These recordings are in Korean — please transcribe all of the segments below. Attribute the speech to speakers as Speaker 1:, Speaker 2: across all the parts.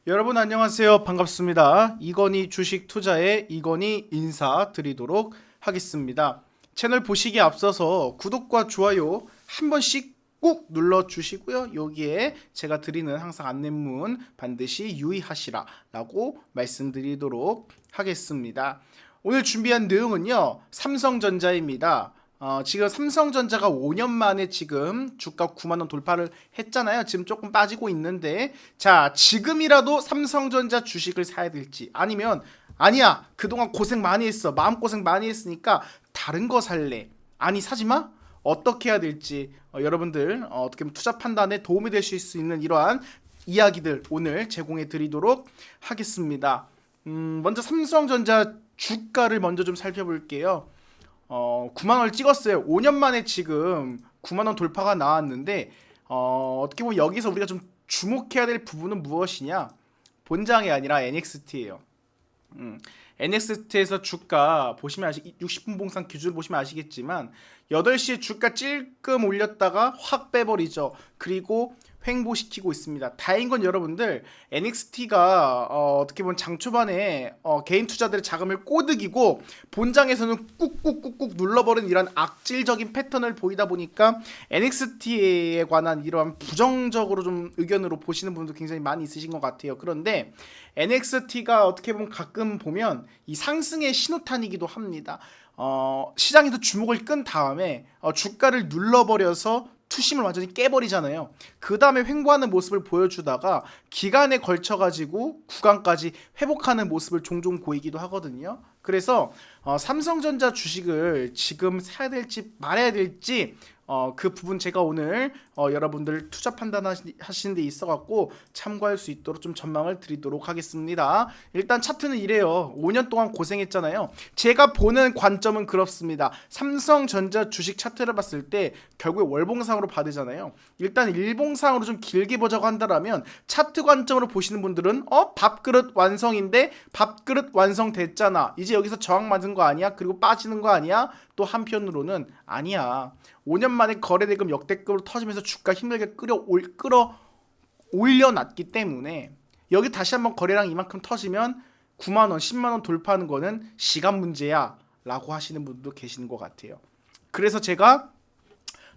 Speaker 1: 여러분 안녕하세요. 반갑습니다. 이건희 주식 투자의 이건희 인사드리도록 하겠습니다. 채널 보시기에 앞서서 구독과 좋아요 한 번씩 꾹 눌러 주시고요. 여기에 제가 드리는 항상 안내문 반드시 유의하시라라고 말씀드리도록 하겠습니다. 오늘 준비한 내용은요. 삼성전자입니다. 지금 삼성전자가 5년 만에 지금 주가 9만원 돌파를 했잖아요. 지금 조금 빠지고 있는데, 자, 지금이라도 삼성전자 주식을 사야 될지, 아니면, 아니야, 그동안 고생 많이 했어. 마음고생 많이 했으니까 다른 거 살래. 아니, 사지 마? 어떻게 해야 될지, 여러분들, 어떻게 보면 투자 판단에 도움이 되실 수 있는 이러한 이야기들 오늘 제공해 드리도록 하겠습니다. 먼저 삼성전자 주가를 먼저 좀 살펴볼게요. 9만원을 찍었어요. 5년 만에 지금 9만원 돌파가 나왔는데, 어떻게 보면 여기서 우리가 좀 주목해야 될 부분은 무엇이냐? 본장이 아니라 NXT예요. NXT에서 주가 보시면 60분 봉상 기준을 보시면 아시겠지만 8시에 주가 찔끔 올렸다가 확 빼버리죠. 그리고 횡보시키고 있습니다. 다행인 건 여러분들 NXT가 어떻게 보면 장 초반에 개인 투자들의 자금을 꼬드기고 본장에서는 꾹꾹꾹꾹 눌러버린 이런 악질적인 패턴을 보이다 보니까 NXT에 관한 이러한 부정적으로 좀 의견으로 보시는 분도 굉장히 많이 있으신 것 같아요. 그런데 NXT가 어떻게 보면 가끔 보면 이 상승의 신호탄이기도 합니다. 시장에서 주목을 끈 다음에 주가를 눌러버려서 투심을 완전히 깨버리잖아요. 그 다음에 횡보하는 모습을 보여주다가 기간에 걸쳐가지고 구간까지 회복하는 모습을 종종 보이기도 하거든요. 그래서 삼성전자 주식을 지금 사야 될지 말아야 될지 그 부분 제가 오늘 여러분들 투자 판단하시는 데 있어갖고 참고할 수 있도록 좀 전망을 드리도록 하겠습니다. 일단 차트는 이래요. 5년 동안 고생했잖아요. 제가 보는 관점은 그렇습니다. 삼성전자 주식 차트를 봤을 때 결국에 월봉상으로 받으잖아요. 일단 일봉상으로 좀 길게 보자고 한다면 차트 관점으로 보시는 분들은 밥그릇 완성인데 밥그릇 완성됐잖아. 이제 여기서 저항 맞은 거 아니야? 그리고 빠지는 거 아니야? 또 한편으로는 아니야. 5년 만에 거래대금 역대급으로 터지면서 주가 힘들게 끌어 올려놨기 때문에 여기 다시 한번 거래량 이만큼 터지면 9만원, 10만원 돌파하는 거는 시간 문제야 라고 하시는 분도 계시는 것 같아요. 그래서 제가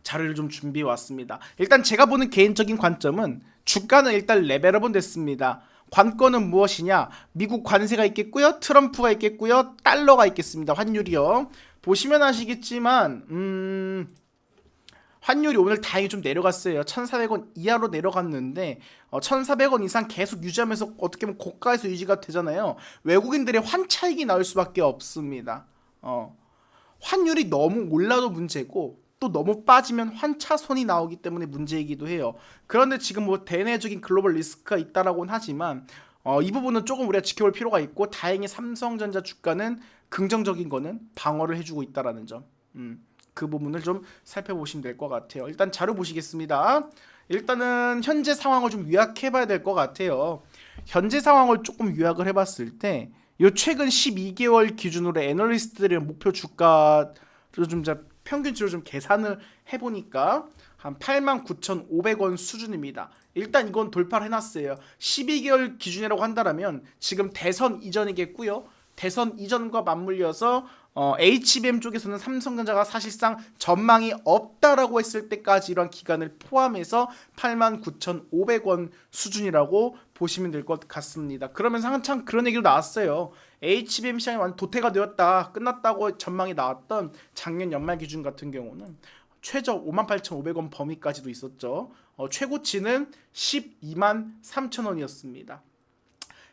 Speaker 1: 자료를 좀 준비해 왔습니다. 일단 제가 보는 개인적인 관점은 주가는 일단 레벨업은 됐습니다. 관건은 무엇이냐? 미국 관세가 있겠고요. 트럼프가 있겠고요. 달러가 있겠습니다. 환율이요. 보시면 아시겠지만 환율이 오늘 다행히 좀 내려갔어요. 1,400원 이하로 내려갔는데 1,400원 이상 계속 유지하면서 어떻게 보면 고가에서 유지가 되잖아요. 외국인들의 환차익이 나올 수밖에 없습니다. 환율이 너무 올라도 문제고 또 너무 빠지면 환차손이 나오기 때문에 문제이기도 해요. 그런데 지금 뭐 대내적인 글로벌 리스크가 있다라고는 하지만 이 부분은 조금 우리가 지켜볼 필요가 있고 다행히 삼성전자 주가는 긍정적인 거는 방어를 해주고 있다라는 점. 그 부분을 좀 살펴보시면 될 것 같아요. 일단 자료 보시겠습니다. 일단은 현재 상황을 좀 요약해봐야 될 것 같아요. 현재 상황을 조금 요약을 해봤을 때 요 최근 12개월 기준으로 애널리스트들의 목표 주가를 좀 평균치로 좀 계산을 해보니까 한 89,500원 수준입니다. 일단 이건 돌파를 해놨어요. 12개월 기준이라고 한다면 지금 대선 이전이겠고요. 대선 이전과 맞물려서 HBM 쪽에서는 삼성전자가 사실상 전망이 없다라고 했을 때까지 이러한 기간을 포함해서 89,500원 수준이라고 보시면 될 것 같습니다. 그러면서 한참 그런 얘기도 나왔어요. HBM 시장이 완전 도태가 되었다, 끝났다고 전망이 나왔던 작년 연말 기준 같은 경우는 최저 58,500원 범위까지도 있었죠. 최고치는 123,000원이었습니다.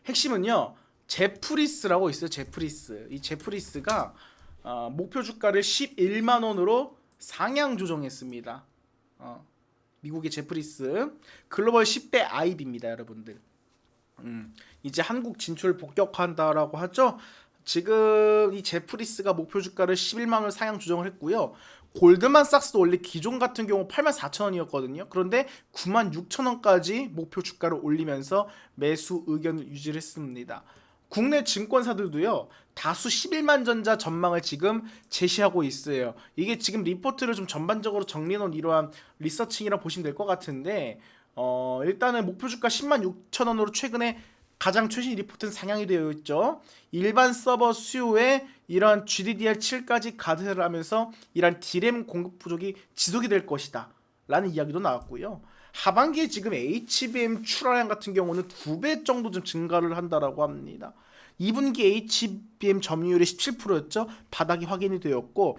Speaker 1: 핵심은요. 제프리스라고 있어요. 제프리스. 이 제프리스가 목표 주가를 11만원으로 상향 조정했습니다. 미국의 제프리스 글로벌 10대 IB입니다. 여러분들. 이제 한국 진출 복격한다라고 하죠. 지금 이 제프리스가 목표 주가를 11만원 상향 조정을 했고요. 골드만삭스도 원래 기존 같은 경우 84,000원이었거든요. 그런데 96,000원까지 목표 주가를 올리면서 매수 의견을 유지를 했습니다. 국내 증권사들도요 다수 11만 전자 전망을 지금 제시하고 있어요. 이게 지금 리포트를 좀 전반적으로 정리해놓은 이러한 리서칭이라 보시면 될 것 같은데 일단은 목표 주가 10만 6천 원으로 최근에 가장 최신 리포트는 상향이 되어 있죠. 일반 서버 수요에 이러한 GDDR7까지 가세를 하면서 이러한 D램 공급 부족이 지속이 될 것이다 라는 이야기도 나왔고요. 하반기에 지금 HBM 출하량 같은 경우는 2배 정도 좀 증가를 한다라고 합니다. 2분기 HBM 점유율이 17%였죠. 바닥이 확인이 되었고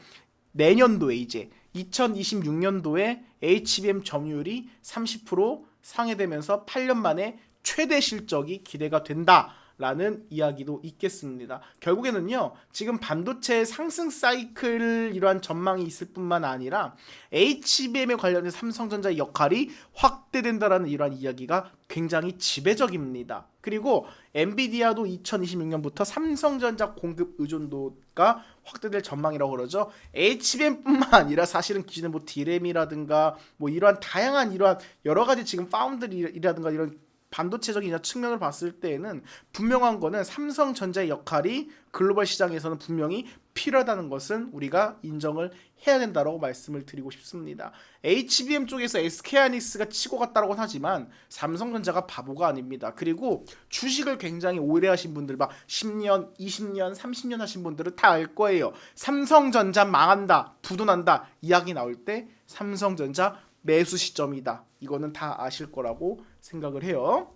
Speaker 1: 내년도에 이제 2026년도에 HBM 점유율이 30% 상회되면서 8년 만에 최대 실적이 기대가 된다라는 이야기도 있겠습니다. 결국에는요, 지금 반도체 상승 사이클 이러한 전망이 있을 뿐만 아니라 HBM에 관련된 삼성전자의 역할이 확대된다라는 이러한 이야기가 굉장히 지배적입니다. 그리고 엔비디아도 2026년부터 삼성전자 공급 의존도가 확대될 전망이라고 그러죠. HBM뿐만 아니라 사실은 기존에 뭐 D램이라든가 뭐 이러한 다양한 이러한 여러 가지 지금 파운드리라든가 이런 반도체적인 측면을 봤을 때에는 분명한 거는 삼성전자의 역할이 글로벌 시장에서는 분명히 필요하다는 것은 우리가 인정을 해야 된다고 말씀을 드리고 싶습니다. HBM 쪽에서 SK하이닉스가 치고 갔다고 하지만 삼성전자가 바보가 아닙니다. 그리고 주식을 굉장히 오래 하신 분들 막 10년, 20년, 30년 하신 분들은 다 알 거예요. 삼성전자 망한다, 부도난다 이야기 나올 때 삼성전자 매수 시점이다. 이거는 다 아실 거라고 생각을 해요.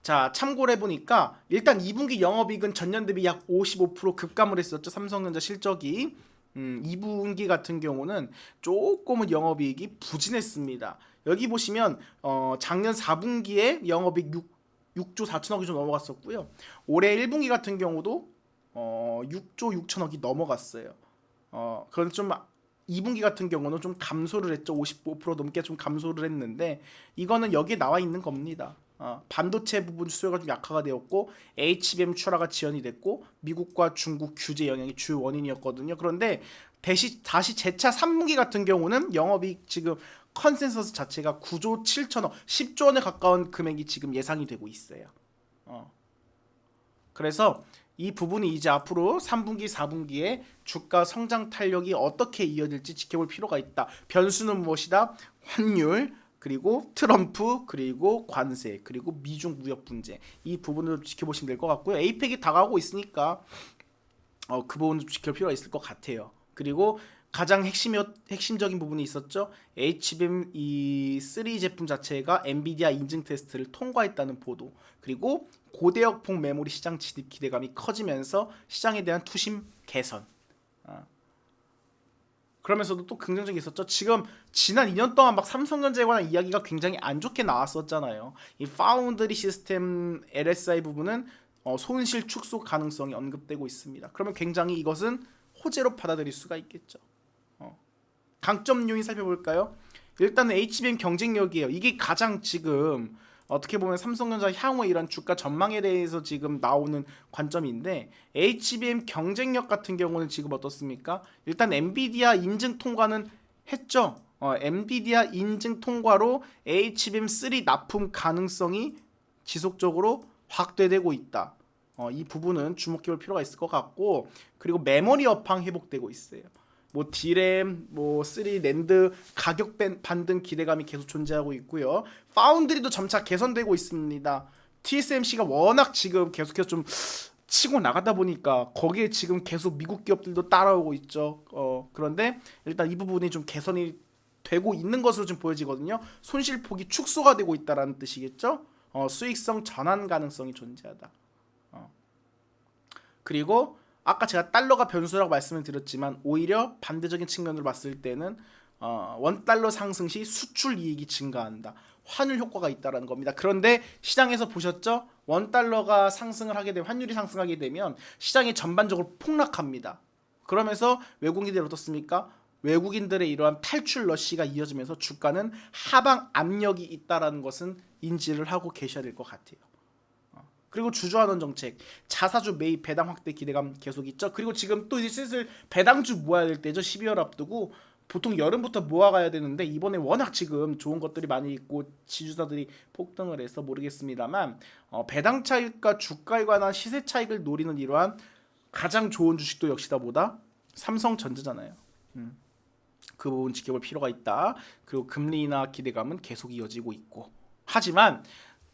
Speaker 1: 자, 참고를 해보니까 일단 2분기 영업이익은 전년 대비 약 55% 급감을 했었죠. 삼성전자 실적이 2분기 같은 경우는 조금은 영업이익이 부진했습니다. 여기 보시면 작년 4분기에 영업이익 6조 4천억이 좀 넘어갔었고요. 올해 1분기 같은 경우도 6조 6천억이 넘어갔어요. 그건 좀 2분기 같은 경우는 좀 감소를 했죠. 55% 넘게 좀 감소를 했는데 이거는 여기에 나와 있는 겁니다. 반도체 부분 수요가 좀 약화가 되었고 HBM 출하가 지연이 됐고 미국과 중국 규제 영향이 주요 원인이었거든요. 그런데 다시 재차 3분기 같은 경우는 영업이익 지금 컨센서스 자체가 9조 7천억 10조 원에 가까운 금액이 지금 예상이 되고 있어요. 그래서 이 부분이 이제 앞으로 3분기, 4분기에 주가 성장 탄력이 어떻게 이어질지 지켜볼 필요가 있다. 변수는 무엇이다? 환율, 그리고 트럼프, 그리고 관세, 그리고 미중 무역 분쟁. 이 부분을 지켜보시면 될 것 같고요. 에이펙이 다가오고 있으니까 그 부분도 지킬 필요가 있을 것 같아요. 그리고 가장 핵심적인 부분이 있었죠. HBM 이 3 제품 자체가 엔비디아 인증 테스트를 통과했다는 보도. 그리고 고대역폭 메모리 시장 진입 기대감이 커지면서 시장에 대한 투심 개선. 그러면서도 또 긍정적인 게 있었죠. 지금 지난 2년 동안 막 삼성전자에 관한 이야기가 굉장히 안 좋게 나왔었잖아요. 이 파운드리 시스템 LSI 부분은 손실 축소 가능성이 언급되고 있습니다. 그러면 굉장히 이것은 호재로 받아들일 수가 있겠죠. 강점 요인 살펴볼까요? 일단은 HBM 경쟁력이에요. 이게 가장 지금 어떻게 보면 삼성전자 향후의 이런 주가 전망에 대해서 지금 나오는 관점인데 HBM 경쟁력 같은 경우는 지금 어떻습니까? 일단 엔비디아 인증 통과는 했죠. 엔비디아 인증 통과로 HBM3 납품 가능성이 지속적으로 확대되고 있다. 이 부분은 주목해볼 필요가 있을 것 같고 그리고 메모리 업황 회복되고 있어요. 뭐 D램, 뭐 3 낸드 가격 반등 기대감이 계속 존재하고 있고요. 파운드리도 점차 개선되고 있습니다. TSMC가 워낙 지금 계속해서 좀 치고 나가다 보니까 거기에 지금 계속 미국 기업들도 따라오고 있죠. 그런데 일단 이 부분이 좀 개선이 되고 있는 것으로 좀 보여지거든요. 손실폭이 축소가 되고 있다라는 뜻이겠죠. 수익성 전환 가능성이 존재하다. 그리고 아까 제가 달러가 변수라고 말씀을 드렸지만 오히려 반대적인 측면으로 봤을 때는 원달러 상승 시 수출 이익이 증가한다. 환율 효과가 있다는 겁니다. 그런데 시장에서 보셨죠? 원달러가 상승을 하게 되면 환율이 상승하게 되면 시장이 전반적으로 폭락합니다. 그러면서 외국인들이 어떻습니까? 외국인들의 이러한 탈출 러시가 이어지면서 주가는 하방 압력이 있다는 것은 인지를 하고 계셔야 될 것 같아요. 그리고 주저하는 정책, 자사주 매입 배당 확대 기대감 계속 있죠. 그리고 지금 또 이제 슬슬 배당주 모아야 될 때죠. 12월 앞두고 보통 여름부터 모아가야 되는데 이번에 워낙 지금 좋은 것들이 많이 있고 지주사들이 폭등을 해서 모르겠습니다만 배당 차익과 주가에 관한 시세 차익을 노리는 이러한 가장 좋은 주식도 역시나 뭐다? 삼성전자잖아요. 그 부분 지켜볼 필요가 있다. 그리고 금리나 기대감은 계속 이어지고 있고 하지만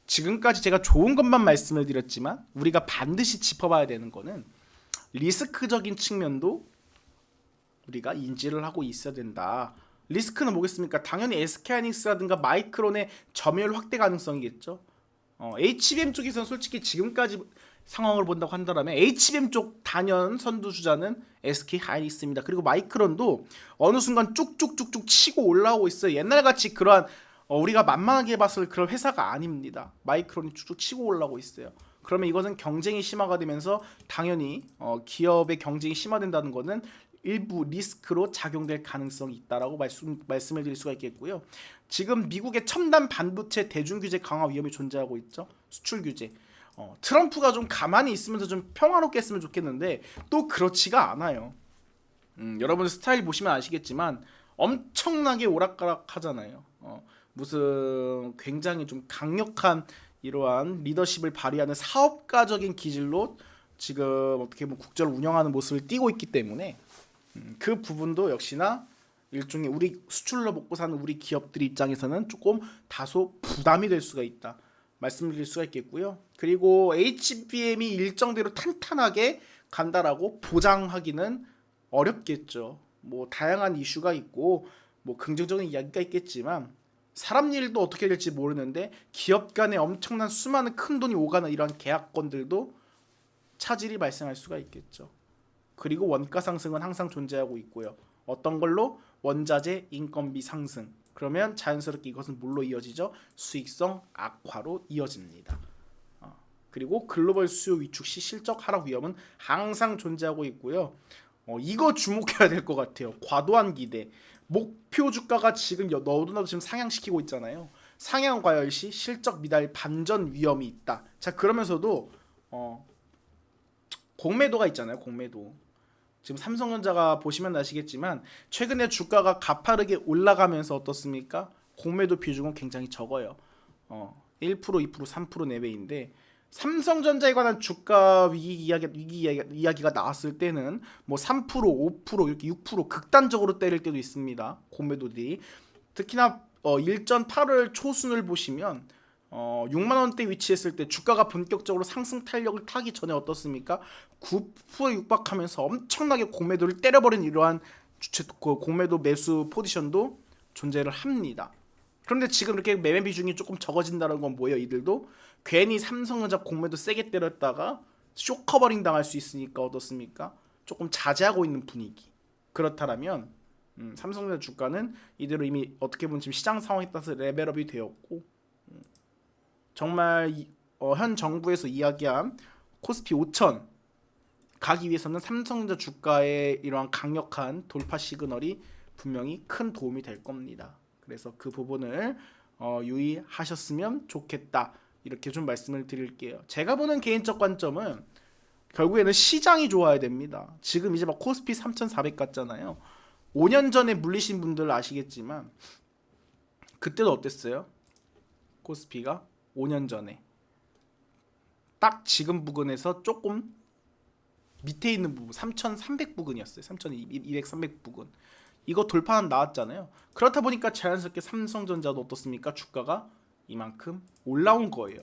Speaker 1: 지금까지 제가 좋은 것만 말씀을 드렸지만 우리가 반드시 짚어봐야 되는 거는 리스크적인 측면도 우리가 인지를 하고 있어야 된다. 리스크는 뭐겠습니까? 당연히 SK하이닉스라든가 마이크론의 점유율 확대 가능성이겠죠. HBM 쪽에서는 솔직히 지금까지 상황을 본다고 한다면 HBM 쪽 단연 선두주자는 SK하이닉스입니다. 그리고 마이크론도 어느 순간 쭉쭉쭉쭉 치고 올라오고 있어요. 옛날같이 그러한 우리가 만만하게 봤을 그런 회사가 아닙니다. 마이크론이 쭉쭉 치고 올라오고 있어요. 그러면 이것은 경쟁이 심화가 되면서 당연히 기업의 경쟁이 심화된다는 것은 일부 리스크로 작용될 가능성이 있다라고 말씀을 드릴 수가 있겠고요. 지금 미국의 첨단 반도체 대중 규제 강화 위험이 존재하고 있죠. 수출 규제. 트럼프가 좀 가만히 있으면서 좀 평화롭게 했으면 좋겠는데 또 그렇지가 않아요. 여러분 스타일 보시면 아시겠지만 엄청나게 오락가락하잖아요. 무슨 굉장히 좀 강력한 이러한 리더십을 발휘하는 사업가적인 기질로 지금 어떻게 보면 국제를 운영하는 모습을 띠고 있기 때문에 그 부분도 역시나 일종의 우리 수출로 먹고 사는 우리 기업들 입장에서는 조금 다소 부담이 될 수가 있다 말씀드릴 수가 있겠고요. 그리고 HBM이 일정대로 탄탄하게 간다라고 보장하기는 어렵겠죠. 뭐 다양한 이슈가 있고 뭐 긍정적인 이야기가 있겠지만 사람 일도 어떻게 될지 모르는데 기업 간에 엄청난 수많은 큰 돈이 오가는 이런 계약건들도 차질이 발생할 수가 있겠죠. 그리고 원가 상승은 항상 존재하고 있고요. 어떤 걸로? 원자재 인건비 상승. 그러면 자연스럽게 이것은 뭘로 이어지죠? 수익성 악화로 이어집니다. 그리고 글로벌 수요 위축 시 실적 하락 위험은 항상 존재하고 있고요. 이거 주목해야 될 것 같아요. 과도한 기대. 목표 주가가 지금 너도나도 지금 상향시키고 있잖아요. 상향 과열 시 실적 미달 반전 위험이 있다. 자, 그러면서도 공매도가 있잖아요. 공매도. 지금 삼성전자가 보시면 아시겠지만 최근에 주가가 가파르게 올라가면서 어떻습니까? 공매도 비중은 굉장히 적어요. 1%, 2%, 3% 내외인데 삼성전자에 관한 주가 위기 이야기가 나왔을 때는 뭐 3%, 5% 이렇게 6% 극단적으로 때릴 때도 있습니다. 공매도들이. 특히나 일전 8월 초순을 보시면 6만 원대 위치했을 때 주가가 본격적으로 상승 탄력을 타기 전에 어떻습니까? 9%에 육박하면서 엄청나게 공매도를 때려버린 이러한 공매도 매수 포지션도 존재를 합니다. 그런데 지금 이렇게 매매 비중이 조금 적어진다는 건 뭐예요? 이들도 괜히 삼성전자 공매도 세게 때렸다가 쇼커버링 당할 수 있으니까 어떻습니까? 조금 자제하고 있는 분위기. 그렇다면 삼성전자 주가는 이대로 이미 어떻게 보면 지금 시장 상황에 따라서 레벨업이 되었고 정말 현 정부에서 이야기한 코스피 5천 가기 위해서는 삼성전자 주가의 이러한 강력한 돌파 시그널이 분명히 큰 도움이 될 겁니다. 그래서 그 부분을 유의하셨으면 좋겠다. 이렇게 좀 말씀을 드릴게요. 제가 보는 개인적 관점은 결국에는 시장이 좋아야 됩니다. 지금 이제 막 코스피 3,400 갔잖아요. 5년 전에 물리신 분들 아시겠지만 그때도 어땠어요? 코스피가 5년 전에 딱 지금 부근에서 조금 밑에 있는 부분 3,300 부근이었어요. 3,200, 300 부근. 이거 돌파는 나왔잖아요. 그렇다 보니까 자연스럽게 삼성전자도 어떻습니까? 주가가 이만큼 올라온 거예요.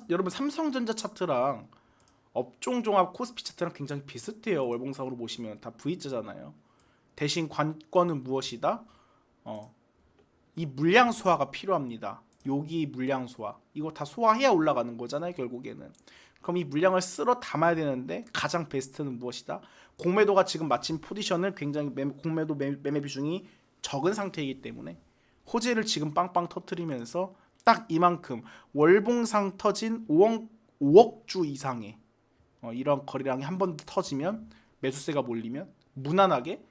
Speaker 1: 여러분 삼성전자 차트랑 업종 종합 코스피 차트랑 굉장히 비슷해요. 월봉상으로 보시면 다 V자잖아요. 대신 관건은 무엇이다? 이 물량 소화가 필요합니다. 여기 물량 소화. 이거 다 소화해야 올라가는 거잖아요, 결국에는. 그럼 이 물량을 쓸어 담아야 되는데 가장 베스트는 무엇이다? 공매도가 지금 마침 포지션을 굉장히 공매도 매매 비중이 적은 상태이기 때문에 호재를 지금 빵빵 터뜨리면서 딱 이만큼 월봉상 터진 5억 주 이상의 이런 거래량이 한 번 터지면 매수세가 몰리면 무난하게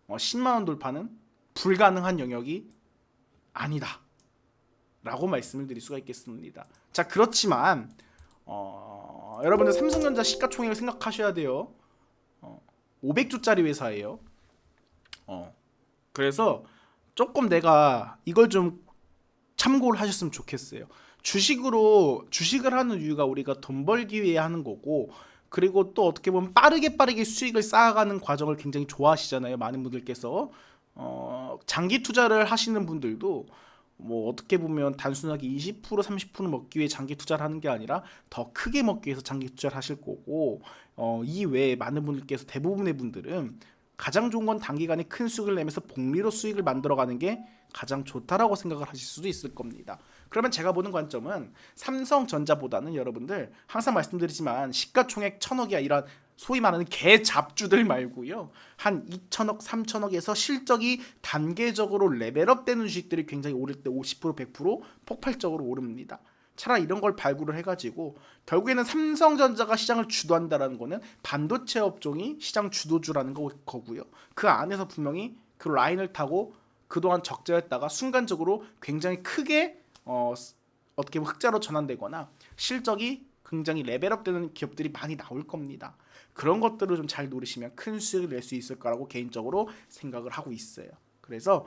Speaker 1: 10만 원 돌파는 불가능한 영역이 아니다 라고 말씀을 드릴 수가 있겠습니다. 자, 그렇지만 여러분들 삼성전자 시가총액을 생각하셔야 돼요. 500주짜리 회사예요. 그래서 조금 내가 이걸 좀 참고를 하셨으면 좋겠어요. 주식을 하는 이유가 우리가 돈 벌기 위해 하는 거고, 그리고 또 어떻게 보면 빠르게 수익을 쌓아가는 과정을 굉장히 좋아하시잖아요. 많은 분들께서 장기 투자를 하시는 분들도 뭐 어떻게 보면 단순하게 20% 30% 먹기 위해 장기 투자를 하는 게 아니라 더 크게 먹기 위해서 장기 투자를 하실 거고 이 외에 많은 분들께서 대부분의 분들은 가장 좋은 건 단기간에 큰 수익을 내면서 복리로 수익을 만들어가는 게 가장 좋다라고 생각을 하실 수도 있을 겁니다. 그러면 제가 보는 관점은 삼성전자보다는 여러분들 항상 말씀드리지만 시가총액 1000억이야 이런 소위 말하는 개 잡주들 말고요. 한 2천억, 3천억에서 실적이 단계적으로 레벨업 되는 주식들이 굉장히 오를 때 50%, 100% 폭발적으로 오릅니다. 차라리 이런 걸 발굴을 해가지고 결국에는 삼성전자가 시장을 주도한다라는 거는 반도체 업종이 시장 주도주라는 거고요. 그 안에서 분명히 그 라인을 타고 그동안 적자였다가 순간적으로 굉장히 크게 어떻게 보면 흑자로 전환되거나 실적이 굉장히 레벨업되는 기업들이 많이 나올 겁니다. 그런 것들을 좀 잘 노리시면 큰 수익을 낼 수 있을 거라고 개인적으로 생각을 하고 있어요. 그래서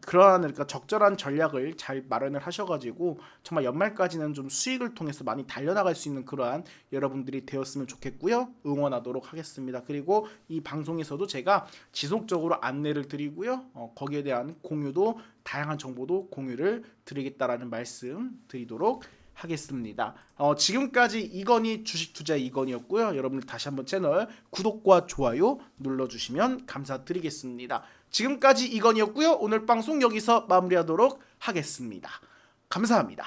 Speaker 1: 그러한 그러니까 적절한 전략을 잘 마련을 하셔가지고 정말 연말까지는 좀 수익을 통해서 많이 달려나갈 수 있는 그러한 여러분들이 되었으면 좋겠고요. 응원하도록 하겠습니다. 그리고 이 방송에서도 제가 지속적으로 안내를 드리고요. 거기에 대한 공유도 다양한 정보도 공유를 드리겠다라는 말씀 드리도록 하겠습니다. 지금까지 이건희 주식 투자 이건희였고요. 여러분들 다시 한번 채널 구독과 좋아요 눌러주시면 감사드리겠습니다. 지금까지 이건희였고요. 오늘 방송 여기서 마무리하도록 하겠습니다. 감사합니다.